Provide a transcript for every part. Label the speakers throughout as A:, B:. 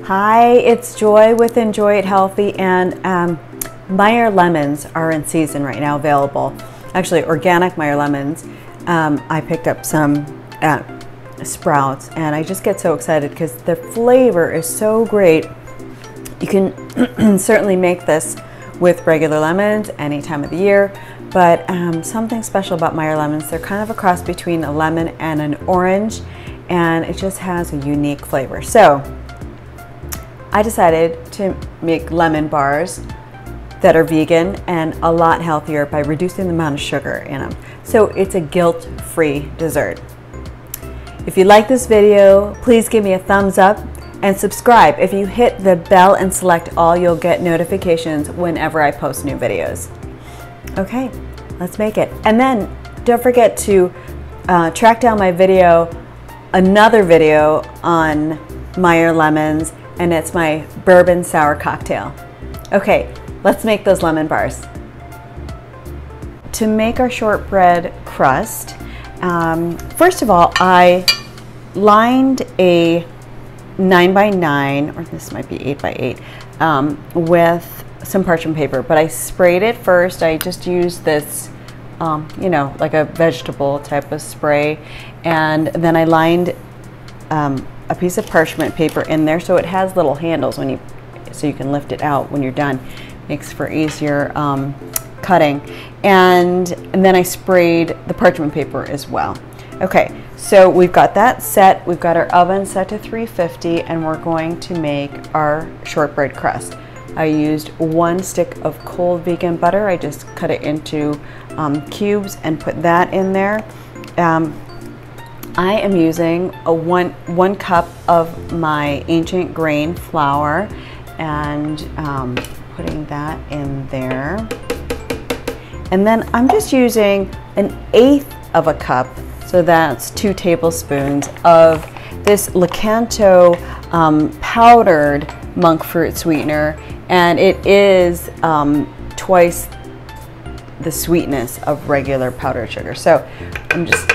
A: Hi, it's Joy with Enjoy It Healthy, and Meyer lemons are in season right now, available. Actually, organic Meyer lemons. I picked up some at Sprouts, and I just get so excited because the flavor is so great. You can certainly make this with regular lemons any time of the year, but something special about Meyer lemons, they're kind of a cross between a lemon and an orange, and it just has a unique flavor. So I decided to make lemon bars that are vegan and a lot healthier by reducing the amount of sugar in them. So it's a guilt-free dessert. If you like this video, please give me a thumbs up and subscribe. If you hit the bell and select all, you'll get notifications whenever I post new videos. Okay, let's make it. And then don't forget to track down my video, another video on Meyer lemons, and it's my bourbon sour cocktail. Okay, let's make those lemon bars. To make our shortbread crust, first of all, I lined a 9x9, or this might be 8x8, with some parchment paper, but I sprayed it first. I just used this, you know, like a vegetable type of spray, and then I lined a piece of parchment paper in there so it has little handles when so you can lift it out when you're done. Makes for easier cutting. And then I sprayed the parchment paper as well. Okay, so we've got that set. We've got our oven set to 350, and we're going to make our shortbread crust. I used 1 stick of cold vegan butter. I just cut it into cubes and put that in there. I am using one cup of my ancient grain flour and putting that in there. And then I'm just using 1/8 of a cup, so that's 2 tablespoons of this Lecanto powdered monk fruit sweetener, and it is twice the sweetness of regular powdered sugar. So I'm just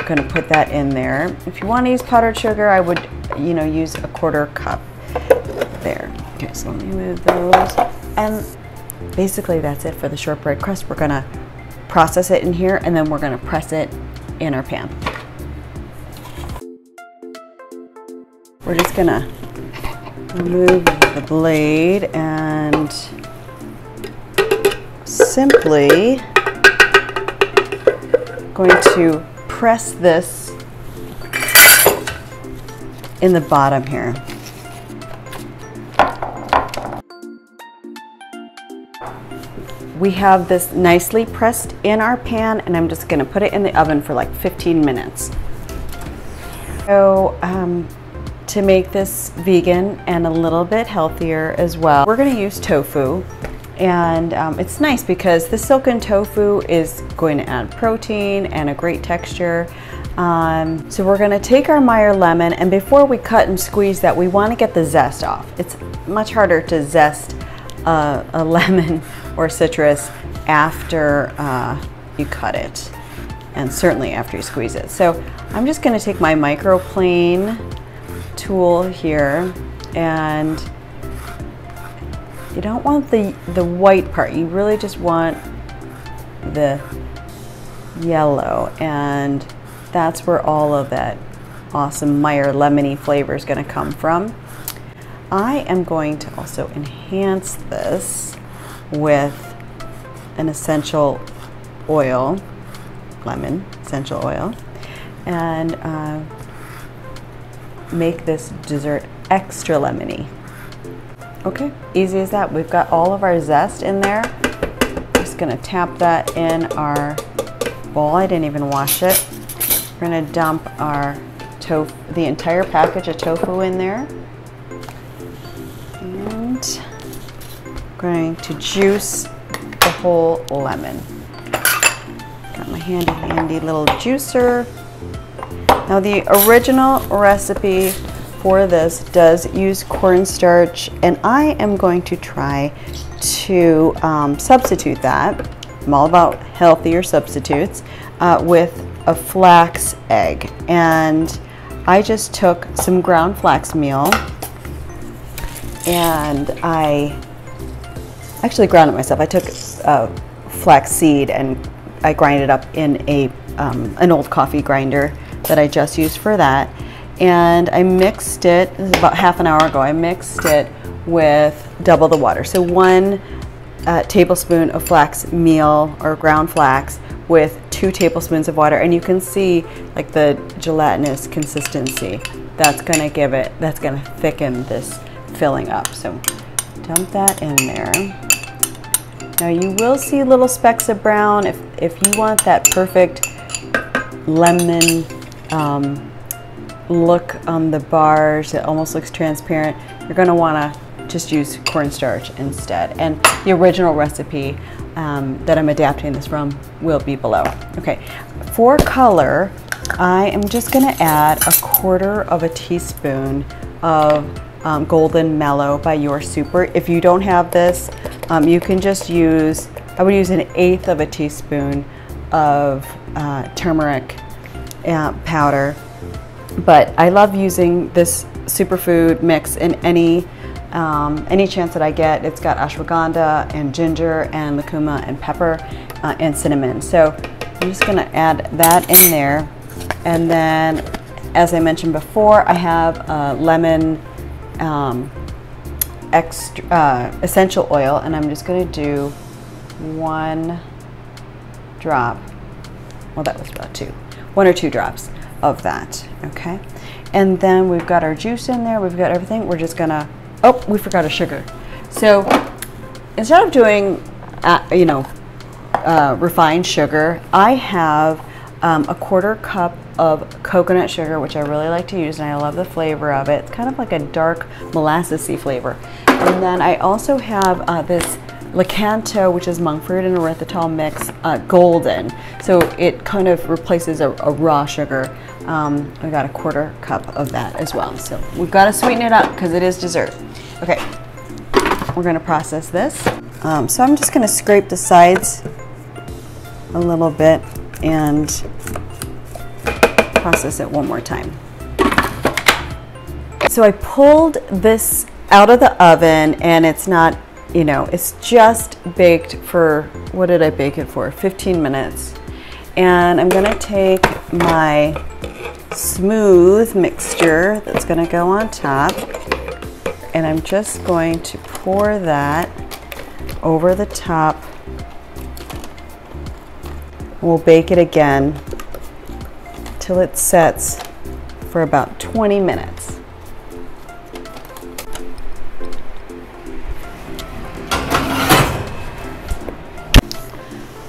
A: going to put that in there. If you want to use powdered sugar, I would, you know, use 1/4 cup there. Okay, so let me move those. And basically that's it for the shortbread crust. We're going to process it in here, and then we're going to press it in our pan. We're just going to remove the blade and simply going to press this in the bottom here. We have this nicely pressed in our pan, and I'm just going to put it in the oven for like 15 minutes. So to make this vegan and a little bit healthier as well, we're going to use tofu. And it's nice because the silken tofu is going to add protein and a great texture. So we're going to take our Meyer lemon, and before we cut and squeeze that, we want to get the zest off. It's much harder to zest a lemon or citrus after you cut it, and certainly after you squeeze it. So I'm just going to take my microplane tool here, and you don't want the white part. You really just want the yellow, and that's where all of that awesome Meyer lemony flavor is going to come from. I am going to also enhance this with an essential oil, lemon essential oil, and make this dessert extra lemony. Okay, easy as that. We've got all of our zest in there. Just gonna tap that in our bowl. I didn't even wash it. We're gonna dump our tofu, the entire package of tofu in there. And going to juice the whole lemon. Got my handy little juicer. Now the original recipe for this does use cornstarch, and I am going to try to substitute that. I'm all about healthier substitutes with a flax egg. And I just took some ground flax meal and I actually ground it myself. I took flax seed and I grind it up in an old coffee grinder that I just used for that. And I mixed it, this is about half an hour ago, I mixed it with double the water. So 1 tablespoon of flax meal or ground flax with 2 tablespoons of water. And you can see like the gelatinous consistency. That's gonna give it, that's gonna thicken this filling up. So dump that in there. Now you will see little specks of brown. If you want that perfect lemon look on the bars, it almost looks transparent, you're going to want to just use cornstarch instead. And the original recipe that I'm adapting this from will be below. Okay, for color, I am just going to add 1/4 teaspoon of Golden Mellow by Your Super. If you don't have this, you can just use, I would use 1/8 teaspoon of turmeric powder. But I love using this superfood mix in any chance that I get. It's got ashwagandha and ginger and lucuma and pepper and cinnamon. So I'm just going to add that in there. And then, as I mentioned before, I have lemon essential oil, and I'm just going to do 1 drop. Well, that was about 2. 1 or 2 drops of that, okay? And then we've got our juice in there, we've got everything. We're just gonna, oh, we forgot our sugar. So instead of doing, refined sugar, I have 1/4 cup of coconut sugar, which I really like to use, and I love the flavor of it. It's kind of like a dark molassesy flavor. And then I also have this Licanto, which is monk fruit and erythritol mix, golden. So it kind of replaces a raw sugar. I got 1/4 cup of that as well. So we've got to sweeten it up because it is dessert. Okay, we're going to process this. So I'm just going to scrape the sides a little bit and process it one more time. So I pulled this out of the oven, and it's not, it's just baked for, what did I bake it for? 15 minutes. And I'm gonna take my smooth mixture that's gonna go on top, and I'm just going to pour that over the top. We'll bake it again till it sets for about 20 minutes.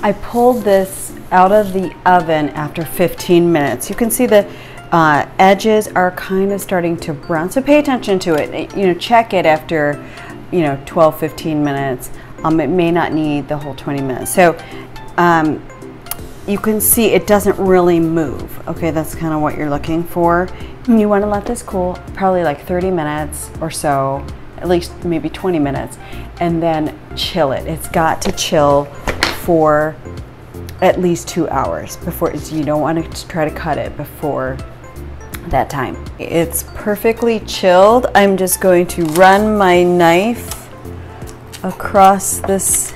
A: I pulled this out of the oven after 15 minutes. You can see the edges are kind of starting to brown, so pay attention to it. Check it after 12-15 minutes. It may not need the whole 20 minutes. So you can see it doesn't really move. Okay, that's kind of what you're looking for. You want to let this cool probably like 30 minutes or so, at least maybe 20 minutes, and then chill it. It's got to chill for at least 2 hours before, you don't want to try to cut it before that time. It's perfectly chilled. I'm just going to run my knife across this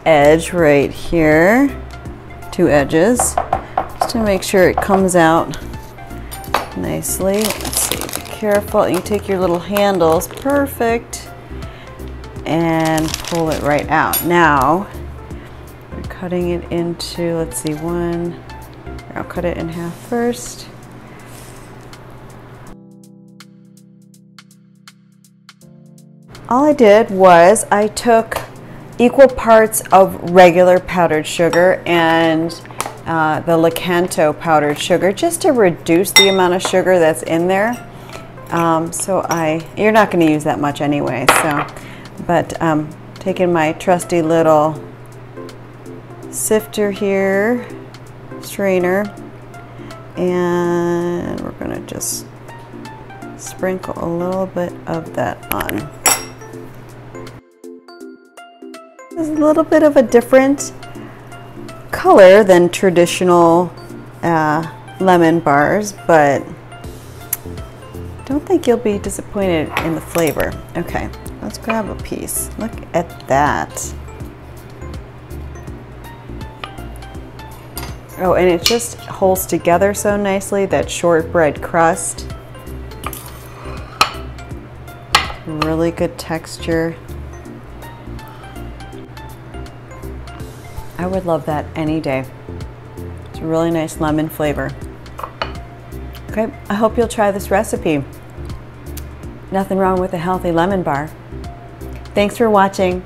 A: edge right here, 2 edges, just to make sure it comes out nicely. Let's see, be careful. You take your little handles, perfect, and pull it right out. Now, we're cutting it into, let's see, I'll cut it in half first. All I did was I took equal parts of regular powdered sugar and the Licanto powdered sugar, just to reduce the amount of sugar that's in there. You're not going to use that much anyway, but taking my trusty little sifter here, strainer, and we're going to just sprinkle a little bit of that on. It's a little bit of a different color than traditional lemon bars, but don't think you'll be disappointed in the flavor. Okay, Let's grab a piece. Look at that. Oh, and it just holds together so nicely, that shortbread crust. Really good texture. I would love that any day. It's a really nice lemon flavor. Okay, I hope you'll try this recipe. Nothing wrong with a healthy lemon bar. Thanks for watching.